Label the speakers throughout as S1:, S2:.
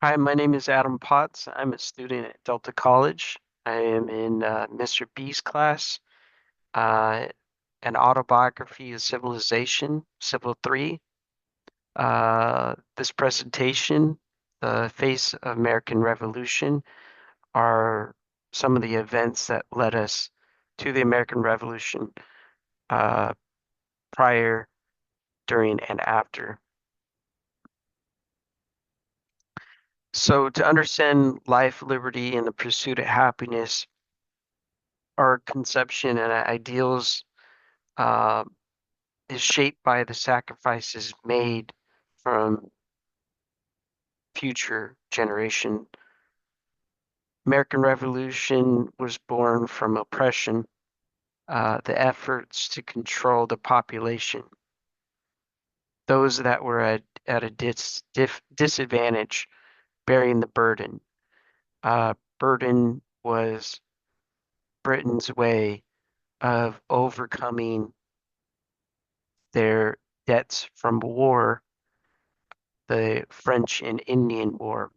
S1: Hi, my name is Adam Potts. I'm a student at Delta College. I am in Mr. B's class, uh, an autobiography of civilization, Civil 3. This presentation, The Face of American Revolution, are some of the events that led us to the American Revolution uh, prior, during, and after. So to understand life, liberty, and the pursuit of happiness, our conception and ideals uh, is shaped by the sacrifices made from future generation. American Revolution was born from oppression, the efforts to control the population. Those that were at a disadvantage bearing the burden. Burden was Britain's way of overcoming their debts from war, the French and Indian War.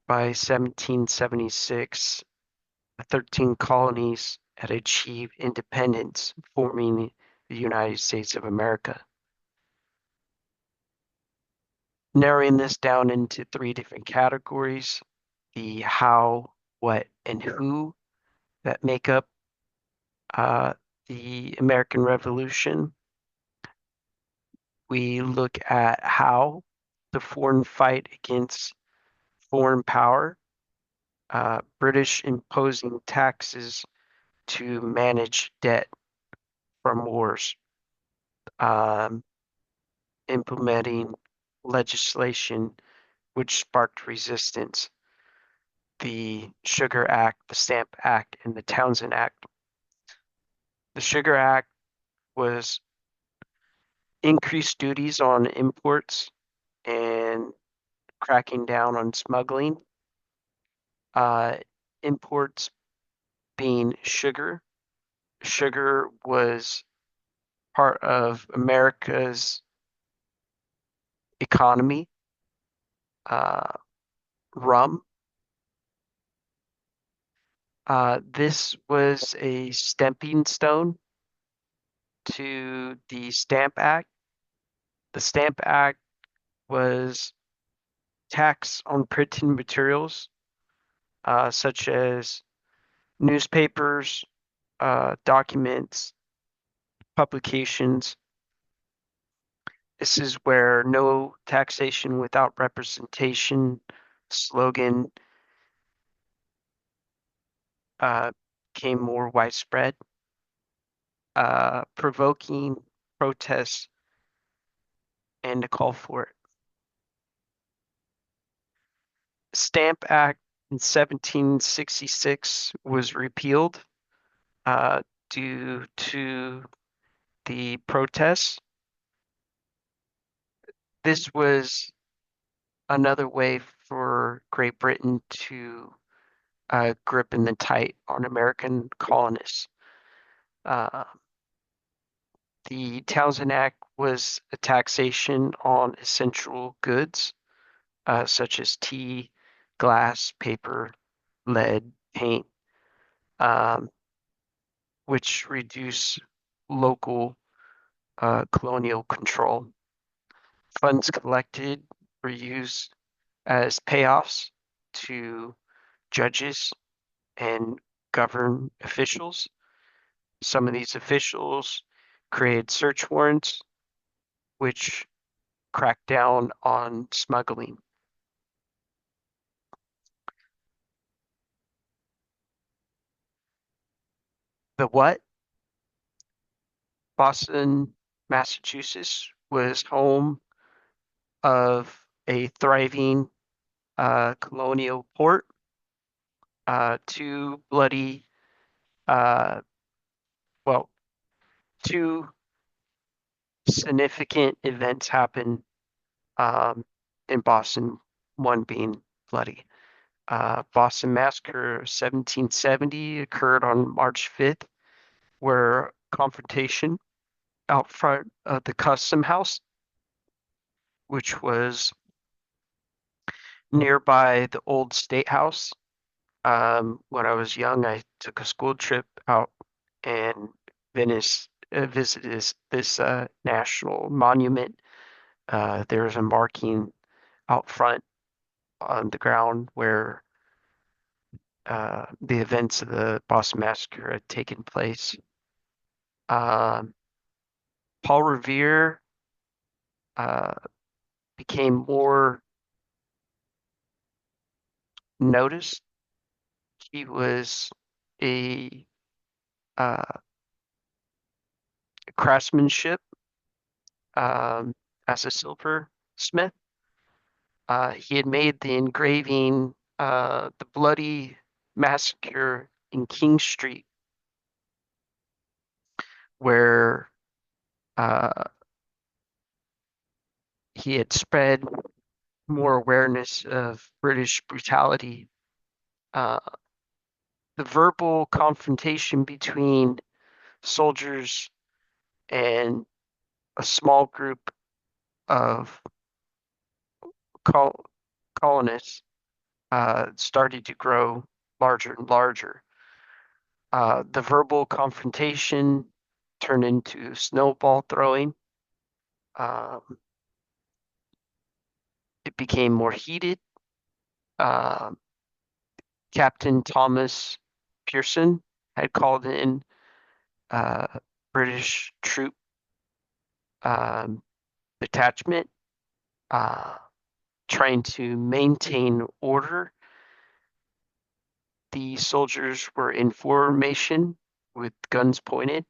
S1: By 1776, 13 colonies had achieved independence, forming the United States of America. Narrowing this down into three different categories: the how, what, and who that make up the American Revolution. We look at how the foreign fight against foreign power, British imposing taxes to manage debt from wars, um, implementing legislation which sparked resistance, the Sugar Act, the Stamp Act, and the Townshend Act. The Sugar Act was increased duties on imports and cracking down on smuggling. Imports being sugar. Sugar was part of America's economy. Rum. This was a stepping stone to the Stamp Act. The Stamp Act was tax on printing materials, such as newspapers, documents, publications. This is where no taxation without representation slogan became more widespread, provoking protests and a call for it. Stamp Act in 1766 was repealed due to the protests. This was another way for Great Britain to grip in the tight on American colonists. The Townshend Act was a taxation on essential goods such as tea, glass, paper, lead, paint, which reduce local colonial control. Funds collected were used as payoffs to judges and government officials. Some of these officials created search warrants, which cracked down on smuggling. The what? Boston, Massachusetts was home of a thriving colonial port. Two bloody, uh, well, two significant events happened in Boston, one being bloody. Boston Massacre 1770 occurred on March 5th, where confrontation out front of the Custom House, which was nearby the old State House. When I was young, I took a school trip out and visited this national monument. There's a marking out front on the ground where the events of the Boston Massacre had taken place. Um, Paul Revere uh, became more noticed. He was a craftsmanship as a silversmith. He had made the engraving, The Bloody Massacre in King Street, where uh, he had spread more awareness of British brutality. Uh, the verbal confrontation between soldiers and a small group of col colonists started to grow larger and larger. The verbal confrontation turned into snowball throwing. Um, it became more heated. Um, Captain Thomas Pearson had called in British troop um, detachment, uh, trying to maintain order. The soldiers were in formation with guns pointed,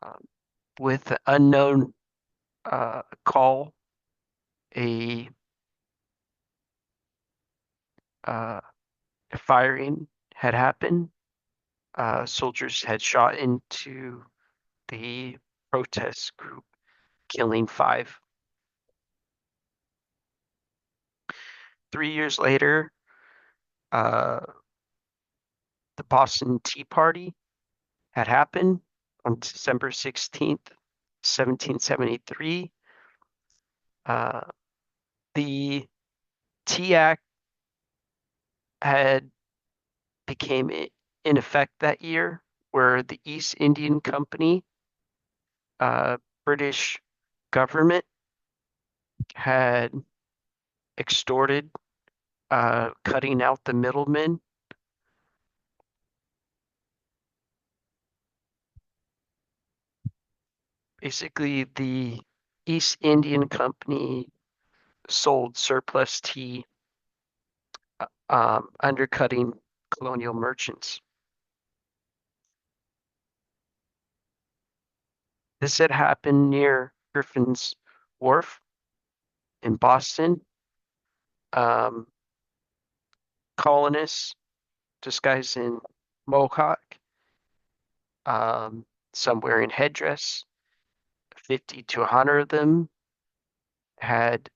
S1: um, with an unknown call. A uh, firing had happened. Soldiers had shot into the protest group, killing 5. 3 years later, uh, the Boston Tea Party had happened on December 16th, 1773. Uh, the Tea Act had became in effect that year, where the East Indian Company, British government, had extorted, cutting out the middlemen. Basically, the East Indian Company sold surplus tea, undercutting colonial merchants. This had happened near Griffin's Wharf in Boston. Um, colonists disguised in mohawk, um, some wearing headdress. 50 to 100 of them had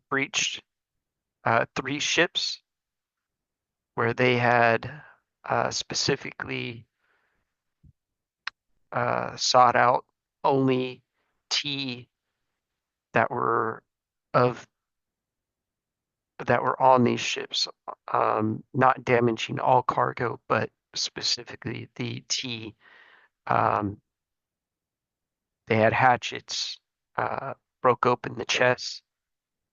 S1: breached 3 ships where they had specifically sought out only tea that were of that were on these ships, not damaging all cargo, but specifically the tea. Um, they had hatchets, broke open the chests.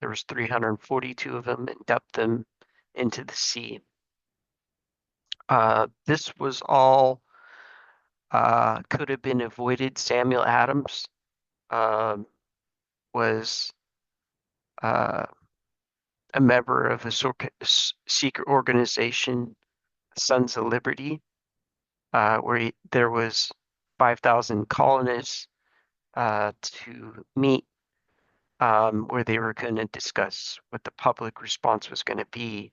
S1: There was 342 of them and dumped them into the sea. This was all could have been avoided. Samuel Adams um, was uh, a member of a secret organization, Sons of Liberty, where there was 5,000 colonists to meet, where they were going to discuss what the public response was going to be.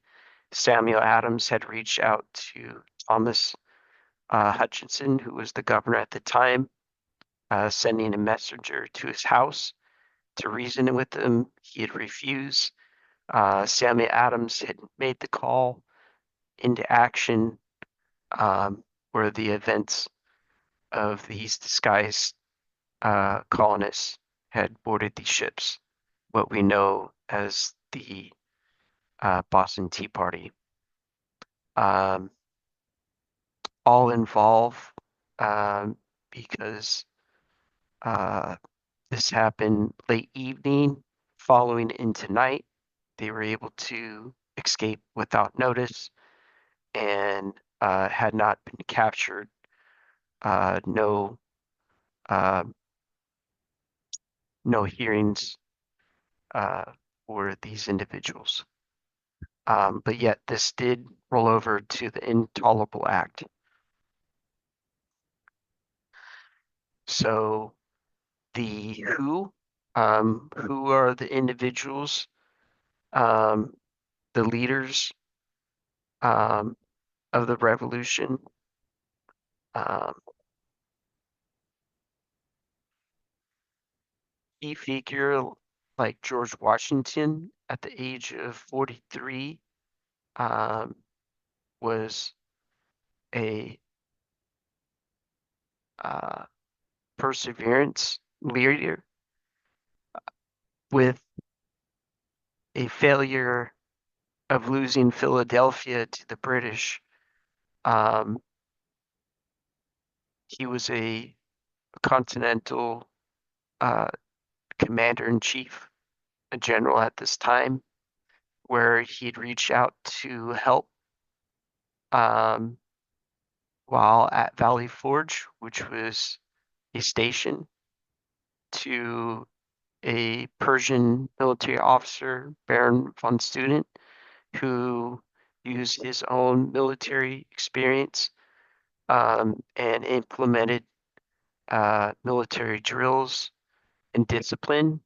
S1: Samuel Adams had reached out to Thomas Hutchinson, who was the governor at the time, sending a messenger to his house to reason with him. He had refused. Samuel Adams had made the call into action, where the events of these disguised colonists had boarded these ships, what we know as the Boston Tea Party. Um, all involved because uh, this happened late evening, following into night. They were able to escape without notice and had not been captured. No, uh, no hearings for these individuals. But yet this did roll over to the Intolerable Act. So who are the individuals, um, the leaders um, of the revolution? Um, Key figure like George Washington at the age of 43 um, was a uh, perseverance leader with a failure of losing Philadelphia to the British. Um, he was a continental uh, commander in chief, a general at this time, where he'd reach out to help um, while at Valley Forge, which was a station to a Persian military officer, Baron von Student, who used his own military experience and implemented military drills and discipline,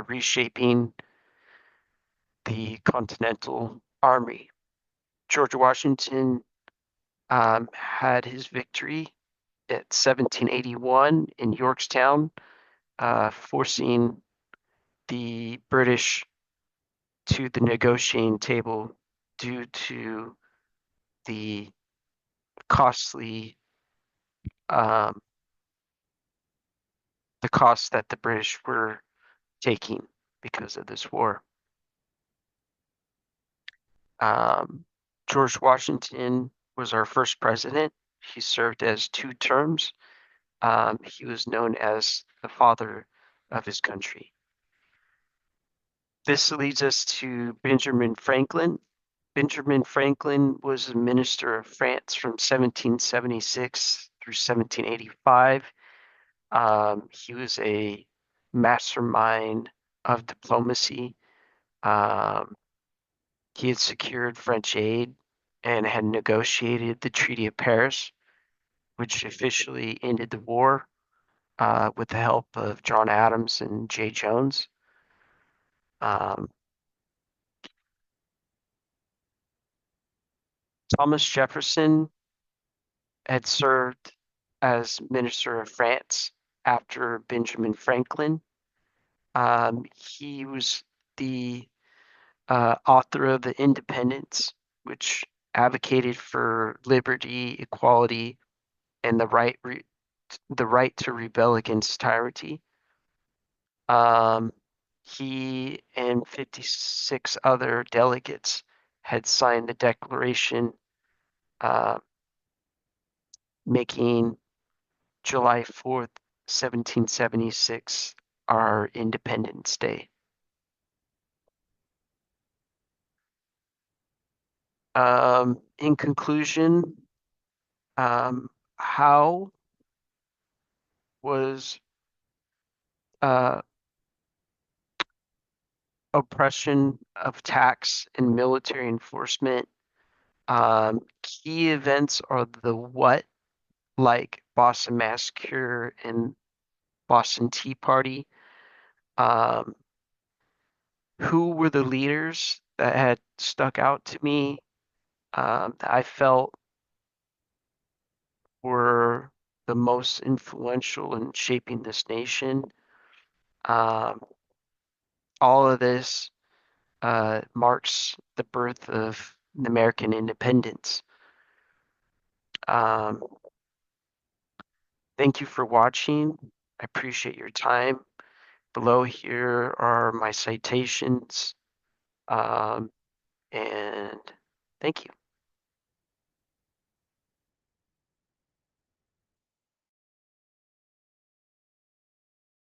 S1: reshaping the Continental Army. George Washington had his victory at 1781 in Yorktown, forcing the British to the negotiating table due to the costly um, the costs that the British were taking because of this war. Um, George Washington was our first president. He served as 2 terms. He was known as the father of his country. This leads us to Benjamin Franklin. Benjamin Franklin was a minister of France from 1776 through 1785. He was a mastermind of diplomacy. Um, he had secured French aid and had negotiated the Treaty of Paris, which officially ended the war with the help of John Adams and Jay Jones. Thomas Jefferson had served as Minister of France after Benjamin Franklin. He was the author of the Independence, which advocated for liberty, equality, and the right to rebel against tyranny. Um, he and 56 other delegates had signed the Declaration, uh, making July 4th, 1776, our Independence Day. In conclusion, how was uh, oppression of tax and military enforcement? Key events are the what, like Boston Massacre and Boston Tea Party. Um, who were the leaders that had stuck out to me that I felt were the most influential in shaping this nation? Um, all of this marks the birth of American independence. Um, thank you for watching. I appreciate your time. Below here are my citations. And thank you.